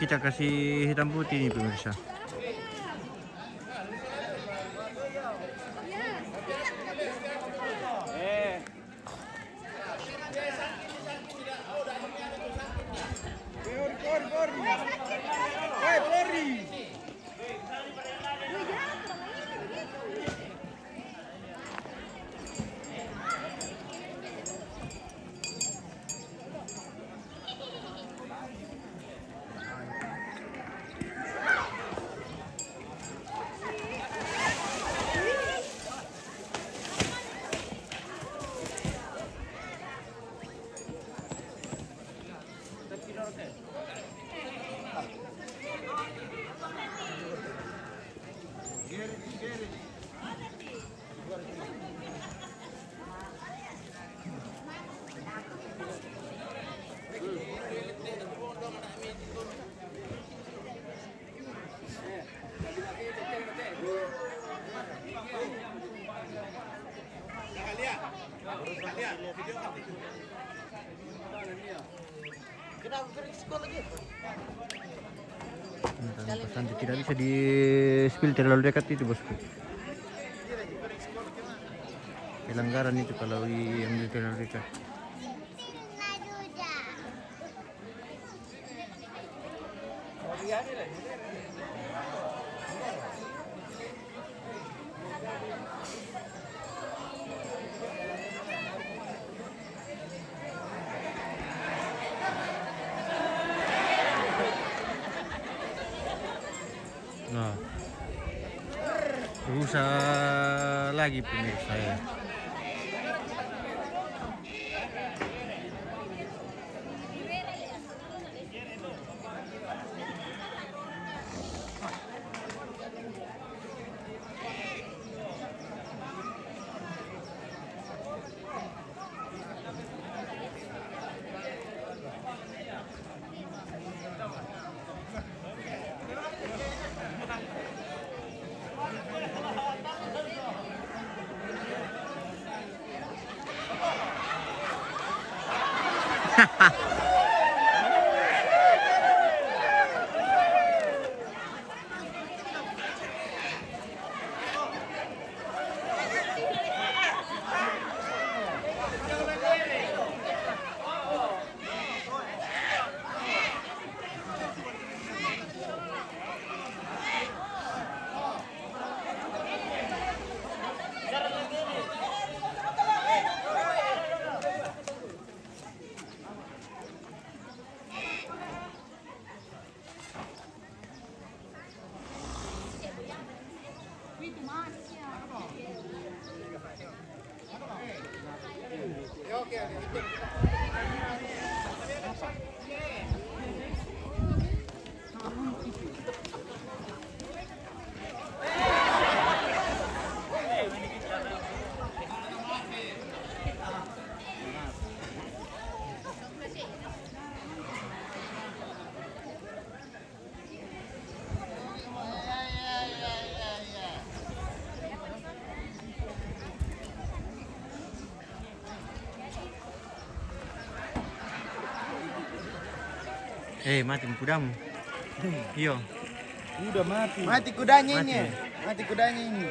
Kita kasih hitam putih nih pemirsa. Nanti tidak bisa di spill terlalu dekat itu bosku. Pelanggaran itu kalau diambil terlalu dekat. Nah, berusaha lagi pemirsa ya. Mati kudamu. Iyo. Udah mati. Mati kudanya ini. Mati. Mati kudanya ini.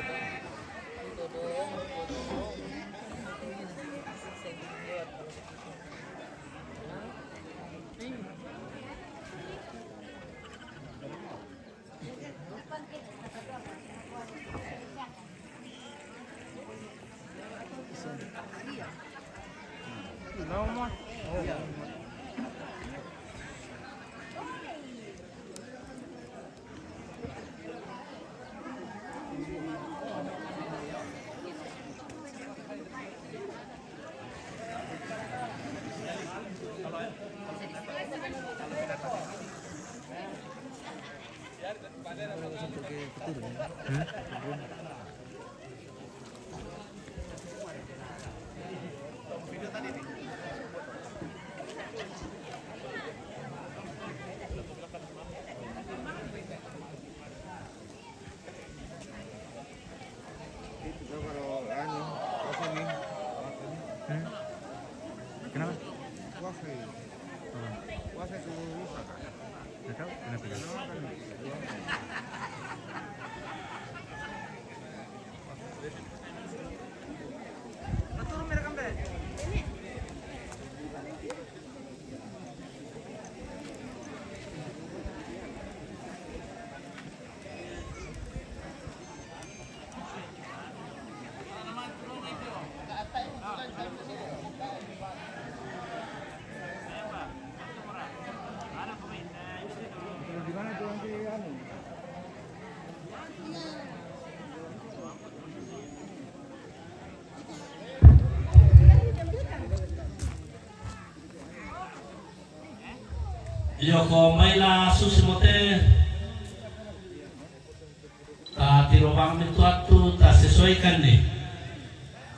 Kenapa? Wifi. Wifi itu rusak. Nggak tahu kenapa ya. Gimana tuh nanti anu? Yoko maila susimote ta tirobang mituatu ta sesuaikan nih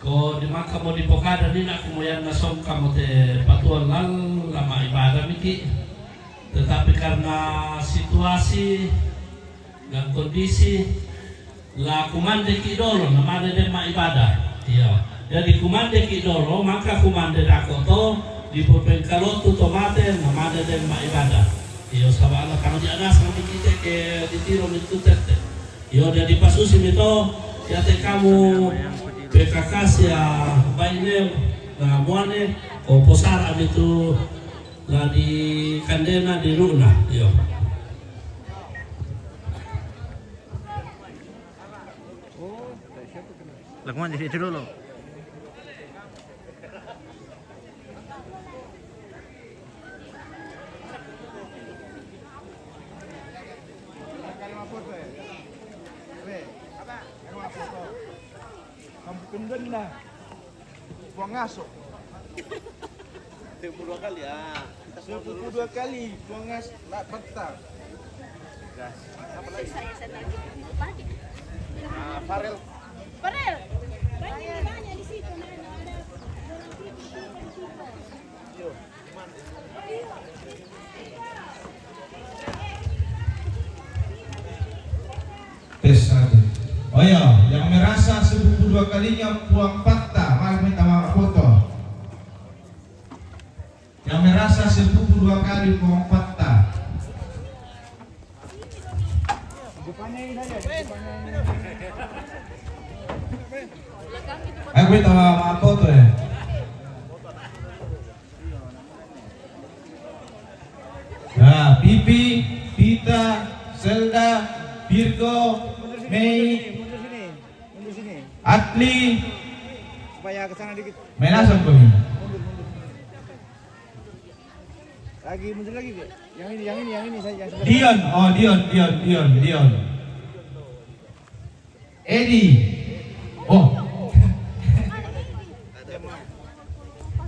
ko di maka mau di pokada ni nak kemudian nasom kamu te patuan lama ibadah miki, tetapi karena situasi dan kondisi la kumande kidolo nama de mak ibadah iya jadi kumande kidolo maka kumande dakoto di Purpengkalo tu tomate nama de mak ibadah iyo sabala kalau di anas kami kita ke ditiro itu tete iyo dari pasusi itu ya te kamu PKK ya baine na muane o posar itu la di kandena di runa iyo Lakukan jadi dulu. Kampung dah. Buang ngasuk. 72 kali ya. 72 kali buang ngas nak petang. Gas. Apa lagi? Farel. Farel. Banyak di situ mana ada Tes satu. Oh ya, yang merasa 72 kalinya buang fakta, mari minta foto. Yang merasa madrasah sepupu 2 kali pohon patah. Aku tahu apa tuh ya. Nah, Pipi, Pita, Zelda, Virgo, Mei, Mundur sini. Atli, Supaya ke sana dikit. main asam kau ini. Lagi mundur lagi, Be. Yang ini saya yang sebelah. Dion, oh Dion. Edi, oh.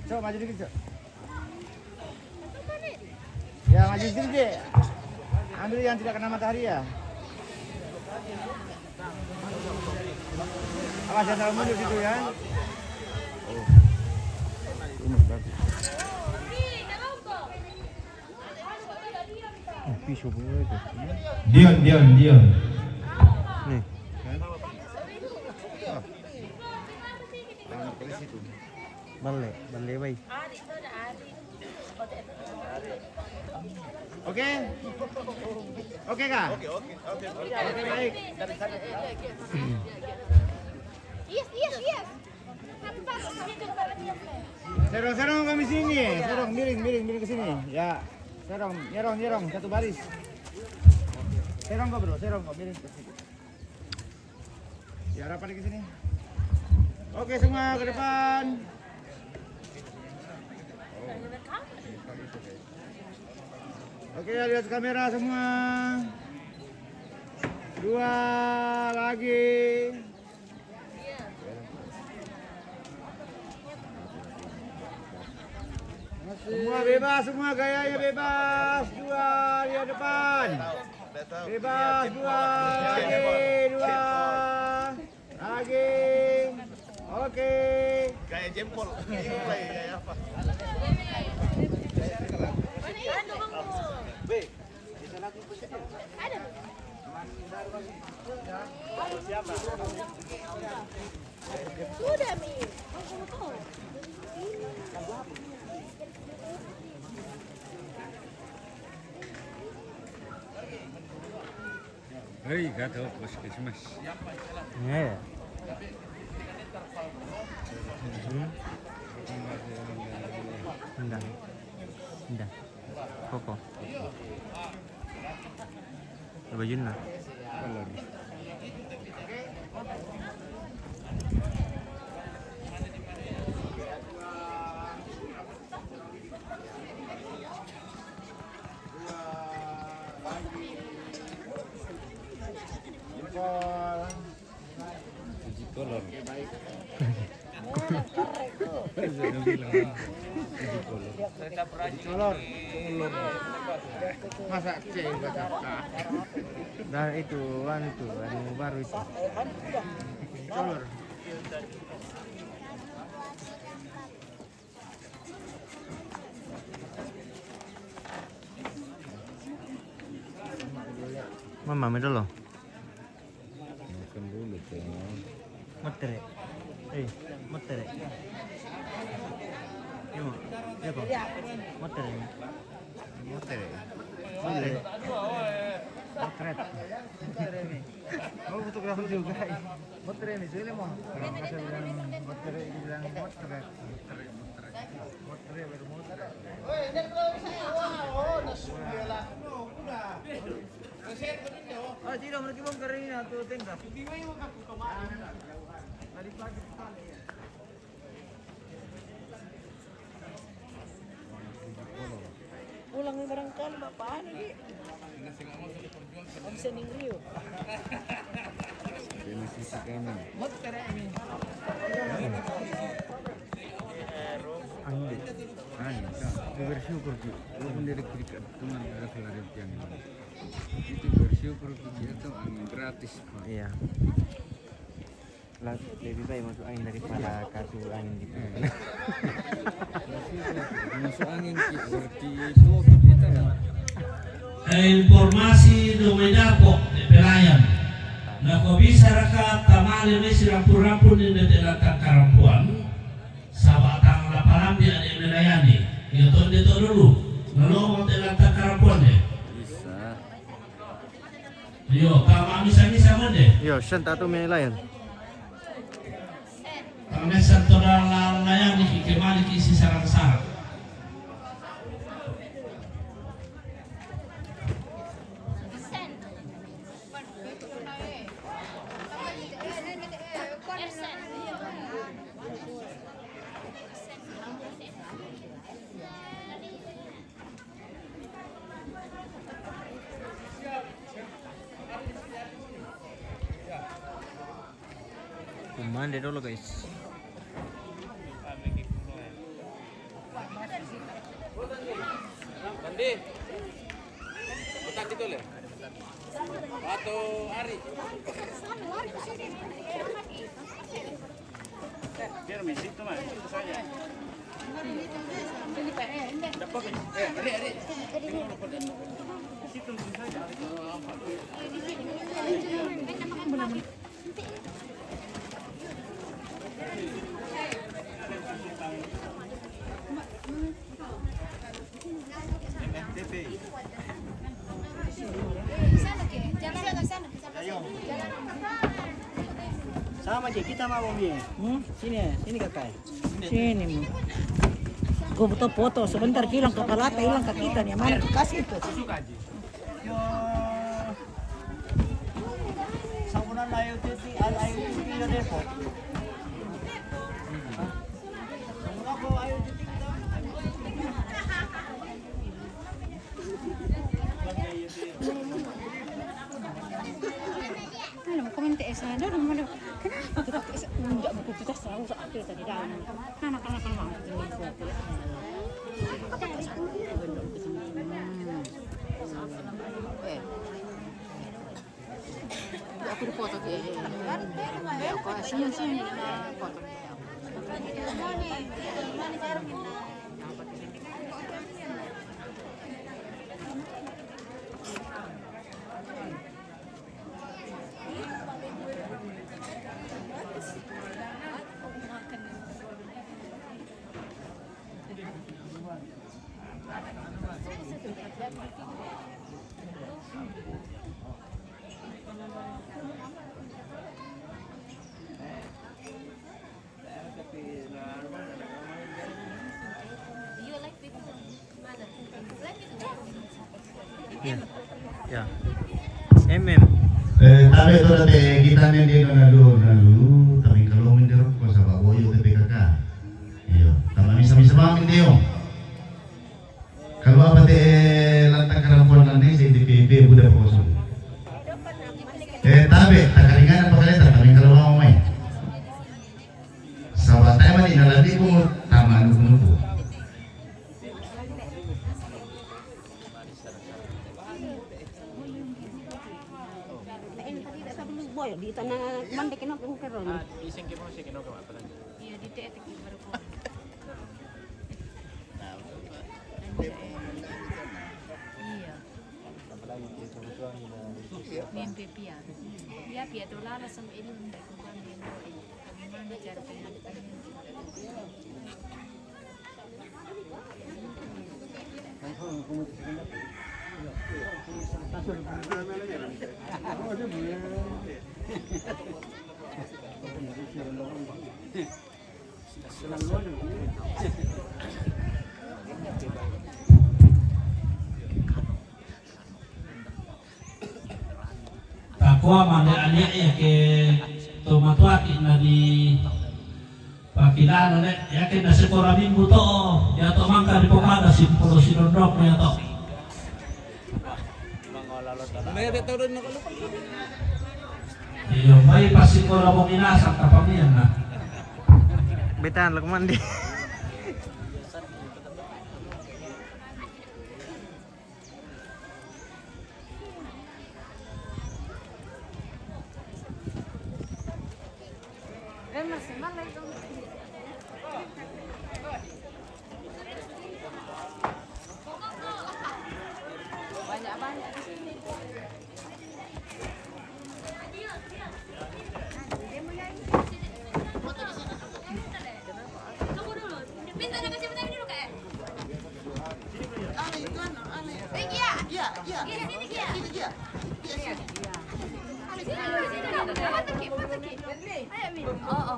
Coba maju dikit, Cok. Ya, maju dikit, Be. Ambil yang tidak kena matahari ya. Awas jangan terlalu mundur situ ya. Dion. Nih. Balik baik. Oke. Oke kah? Oke baik. Yes. Serong kami sini. Serong miring ke sini. Ya. Nyerong satu baris. Serong kok bro, miring ke sini. Ya rapat ke sini. Oke semua ke depan. Oke lihat kamera semua. 2 lagi. Semua bebas, semua gayanya bebas. 2 lihat depan. Bebas 2 lagi. Oke. Gaya jempol. Gaya apa? Sudah, Mi. Hei, gato, puskesmas. Ya. Indah. Koko. Baju na. Kolor. Kolor. Masa C baca. Nah itu baru itu. Kolor. Mama itu loh. Makan dulu tuh. Mutere. Mutere. Yo, apa? Mutere. Potret. Oh, fotografer juga. Mutere nih, sini mau. Mutere bilang potret. Mutere baru mutere. Oh, tidak mereka mau kering atau tengah. Tadi pagi Pulang barangkali bapak ini. Om Sening Rio. Ini sisi kanan. Bersyukur dari kriket teman ada keluarga yang itu bersyukur itu angin gratis Pak. Iya. Lebih baik masuk angin daripada kartu angin gitu. Masuk angin seperti itu kita. Informasi Domedapok di Pelayan. Nah, kau bisa raka tamale mesi rampur-rampur di detelan karampuan. Sabatang laparambi ada melayani. Ya dito dulu. Nalong ang lantak karapon eh. Bisa. Yo, tama misa-misa mo deh. Yo, saan tato may layan? Kami satu dalam layang di kemana kisi sarang-sarang. Mandi dulu guys. Mandi. Bukan gitu le. Atau Ari. Biar misi itu mah, itu saja. Ari. Situ saja. Sama aja kita mau Bi. Sini kakak. Sini mo. Kau butuh foto sebentar hilang kepala hilang ke kita nih. Mana kasih itu? Yo. Sabunan ayo titi yo depo. Sabunan ko ayo titi kita. Alam ko man tayo sana naman. Kenapa kita enggak buku kita selalu seakil tadi dalam. Anak-anak kan mau tinggal foto. Aku di foto dia. Aku sini foto. Ya. MM. Tapi itu nanti kita nanti nalu tapi kalau menderok kok sama boyo TPKK. Iyo, tambah bisa bangun dia. Kalau apa teh lantak kerampon nanti si DPP budak kosong. Tapi tak keringan apa kalian tapi kalau mau main. Sahabat saya mah tinggal lagi pun taman nunggu. Boy, di tanah mandek kenapa aku keron? Iseng ke musik kenapa apa lagi? Iya, di tetek baru ko. Iya. Mimpi pia. Pia pia tu lara sama ilmu mereka kan ilmu. Bagaimana cara penyampaiannya? Takwa mande ane ya ke tomatua na di pakilano ne ya ke nasi pora minggu to ya to mangka di pomada si polo sinondok ya to. Iyo may pasi ko ra mo minasak kapamiyan na. Betan lang mandi. Minta nak kasih dulu kak.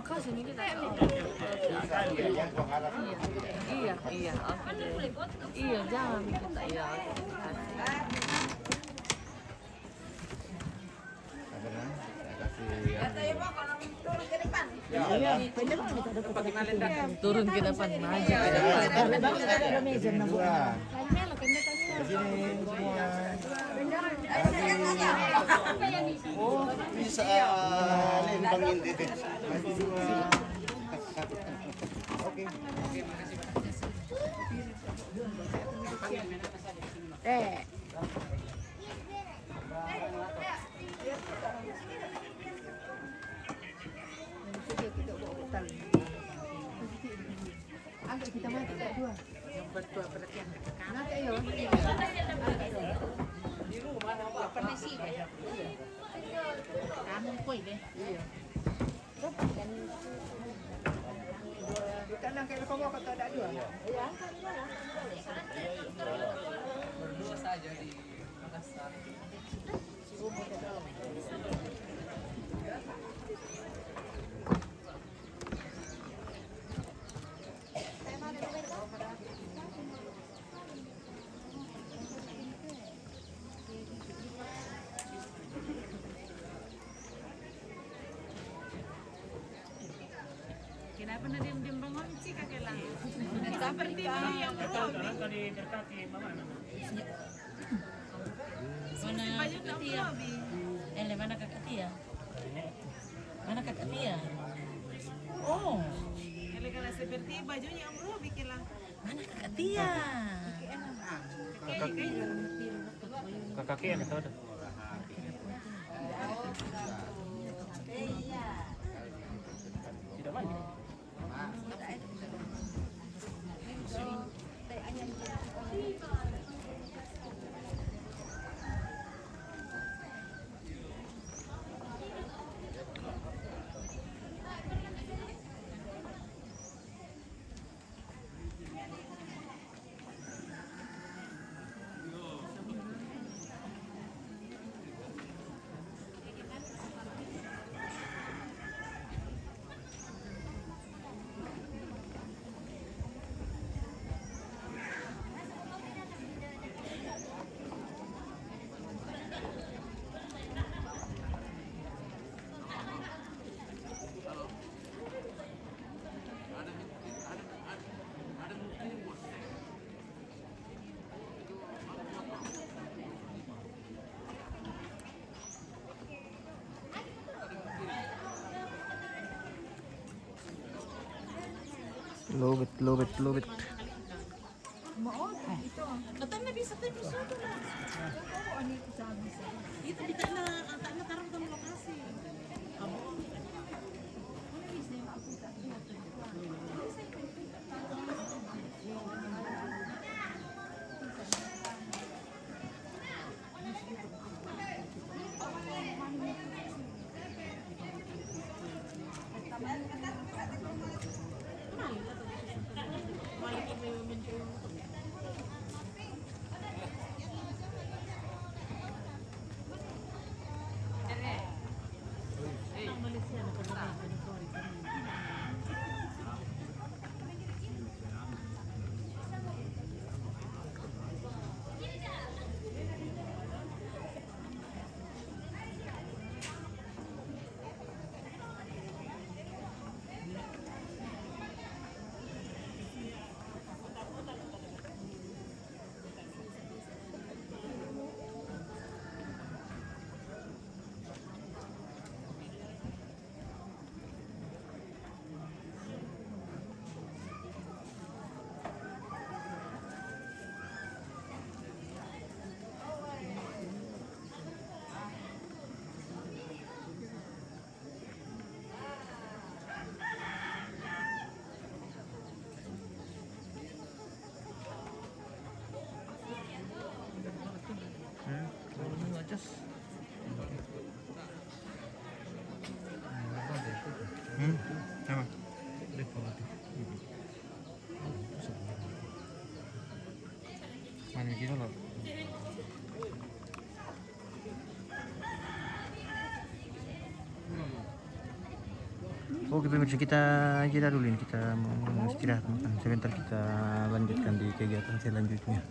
makasih nih kita. Iya, oke deh. Iya, jangan kita ya. Turun ke depan, maju ke depan. Oh, bisa lembang ini. Oke. Agak kita mati tak dua. Yang berdua perhatian. Nanti ayo. Di rumah apa pernah sih? Kamu koi deh. Iya. Kita nak kalau kau kata ada dua. Iya. Berdua saja di Makassar. Kenapa na diem-diem bangun sih kakek lang? Seperti ini yang Kalau diberkati mama. mana kakak Tia? Mana kakak Tia? Mana kakak Tia? Oh. Kalau seperti bajunya Om Robi bikinlah. Mana kakak Tia? Kakak yang tahu dah. Tidak mandi. Lobet. Kata na bisa tayo sudo na. Ano ito sabi sa? Dito kita na tarong ng lokasi. Amo. Mana gitu loh. Oke pemirsa, kita jeda dulu ini, kita mau istirahat makan. Sebentar kita lanjutkan di kegiatan selanjutnya.